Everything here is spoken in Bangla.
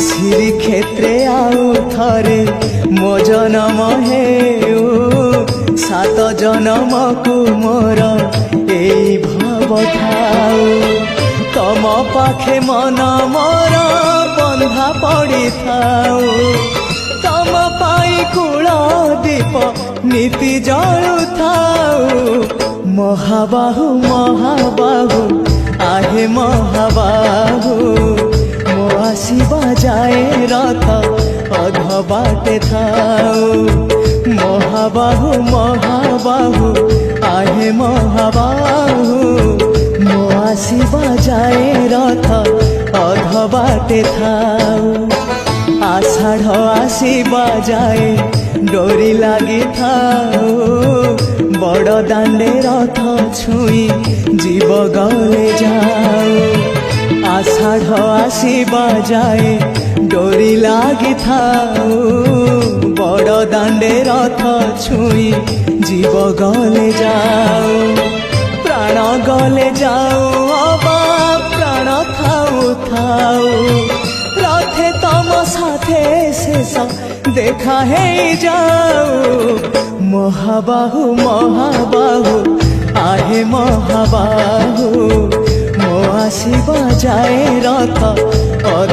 শ্রীক্ষেত্রে আউ থরে মো জনম হেউ সাত জনমকু মোর এই ভাব থাউ তম পাখে মন মোর বন্ধা পড়ি থাউ তম পাই কূল দীপ নীতি জলু থাউ মহাবাহু মহাবাহু आहे মহাবাহু মো আসিবা যায় রথ অধ বাটে থাও মহাবাহু মহাবাহু आहे মহাবাহু মো আসিবা যায় রথ অধ বাটে থাও আষাঢ় আসিবা যায় ডোরি লাগি থাও বড় দাণ্ডে রথ ছুঁই জীব গলে যাও আষাঢ় আসিবা যায় ডোরি লাগি থাও বড় দাণ্ডে রথ ছুঁই জীব গলে যাও প্রাণ গলে যাও অবা প্রাণ থাও থাও রথে তম সাথে শেষ দেখা হেই যাও মহাবাহু মহাবাহু आहे মহাবাহু মো আসিবা যায় রথ অধ